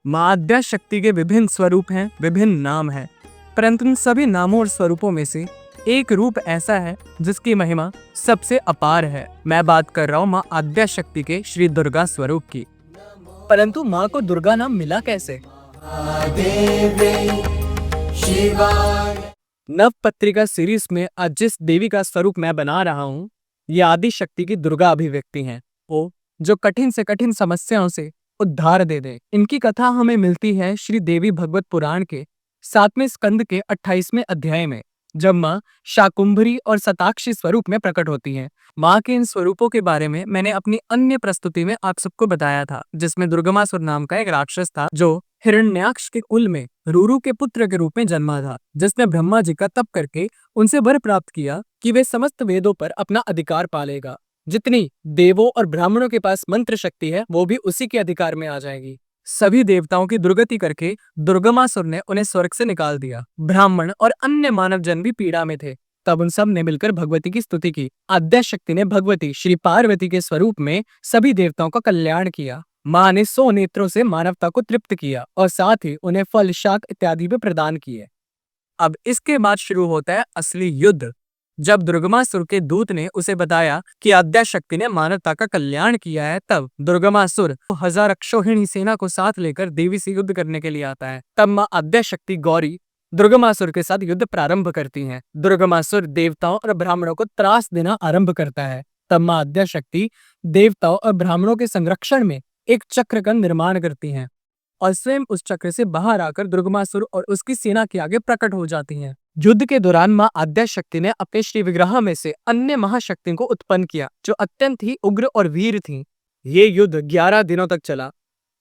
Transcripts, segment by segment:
माँ आद्या शक्ति के विभिन्न स्वरूप हैं, विभिन्न नाम हैं, परंतु इन सभी नामों और स्वरूपों में से एक रूप ऐसा है जिसकी महिमा सबसे अपार है। मैं बात कर रहा हूँ माँ आद्या शक्ति के श्री दुर्गा स्वरूप की। परंतु माँ को दुर्गा नाम मिला कैसे? नव पत्रिका सीरीज में आज जिस देवी का स्वरूप मैं बना रहा हूँ, ये आदि शक्ति की दुर्गा अभिव्यक्ति है, वो जो कठिन से कठिन समस्याओं से उद्धार दे दे। इनकी कथा हमें मिलती है श्री देवी भगवत पुराण के 7वें स्कंद के 28वें अध्याय में, जब माँ शाकुंभरी और शताक्षी स्वरूप में प्रकट होती हैं। माँ के इन स्वरूपों के बारे में मैंने अपनी अन्य प्रस्तुति में आप सबको बताया था, जिसमें दुर्गमासुर नाम का एक राक्षस था जो हिरण्याक्ष के कुल में रूरू के पुत्र के रूप में जन्मा था, जिसने ब्रह्मा जी का तप करके उनसे वर प्राप्त किया कि वे समस्त वेदों पर अपना अधिकार पालेगा। जितनी देवों और ब्राह्मणों के पास मंत्र शक्ति है वो भी उसी के अधिकार में आ जाएगी। सभी देवताओं की दुर्गति करके दुर्गमासुर ने उन्हें स्वर्ग से निकाल दिया। ब्राह्मण और अन्य मानव जन भी पीड़ा में थे। तब उन सब ने मिलकर भगवती की स्तुति की। आद्या शक्ति ने भगवती श्री पार्वती के स्वरूप में सभी देवताओं का कल्याण किया। माँ ने 100 नेत्रों से मानवता को तृप्त किया और साथ ही उन्हें फल, शाक इत्यादि भी प्रदान किए। अब इसके बाद शुरू होता है असली युद्ध। जब दुर्गमासुर के दूत ने उसे बताया कि आद्या शक्ति ने मानवता का कल्याण किया है, तब दुर्गमासुर 1000 अक्षौहिणी सेना को साथ लेकर देवी से युद्ध करने के लिए आता है। तब माँ आद्या शक्ति गौरी दुर्गमासुर के साथ युद्ध प्रारंभ करती हैं। दुर्गमासुर देवताओं और ब्राह्मणों को त्रास देना आरंभ करता है। तब माँ आद्या शक्ति देवताओं और ब्राह्मणों के संरक्षण में एक चक्र का निर्माण करती हैं और स्वयं उस चक्र से बाहर आकर दुर्गमासुर और उसकी सेना के आगे प्रकट हो जाती हैं। युद्ध के दौरान माँ आद्या शक्ति ने अपने श्री विग्रह में से अन्य महाशक्तियों को उत्पन्न किया जो अत्यंत ही उग्र और वीर थीं। ये युद्ध 11 दिनों तक चला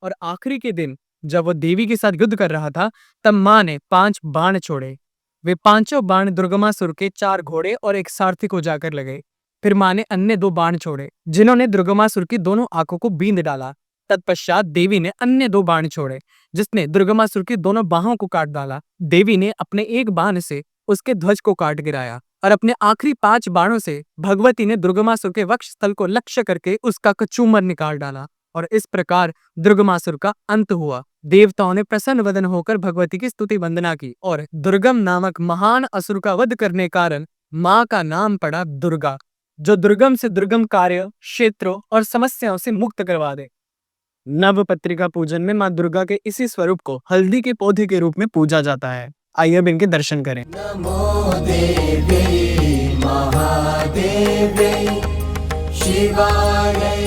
और आखिरी के दिन जब वो देवी के साथ युद्ध कर रहा था, तब माँ ने 5 बाण छोड़े। वे पांचों बाण दुर्गमासुर के 4 घोड़े और एक सारथी को जाकर लगे। फिर माँ ने अन्य 2 बाण छोड़े जिन्होंने दुर्गमासुर की दोनों आंखों को बींद डाला। तत्पश्चात देवी ने अन्य 2 बाण छोड़े जिसने दुर्गमासुर की दोनों बाहों को काट डाला। देवी ने अपने एक बाण से उसके ध्वज को काट गिराया और अपने आखिरी 5 बाणों से भगवती ने दुर्गमासुर के वक्ष स्थल को लक्ष्य करके उसका कचूमर निकाल डाला और इस प्रकार दुर्गमासुर का अंत हुआ। देवताओं ने प्रसन्न वदन होकर भगवती की स्तुति वंदना की और दुर्गम नामक महान असुर का वध करने कारण माँ का नाम पड़ा दुर्गा, जो दुर्गम से दुर्गम कार्य, क्षेत्रों और समस्याओं से मुक्त करवा दे। नव पत्रिका पूजन में माँ दुर्गा के इसी स्वरूप को हल्दी के पौधे के रूप में पूजा जाता है। आइए अब इनके दर्शन करें। नमो देवी महादेवी शिवाय।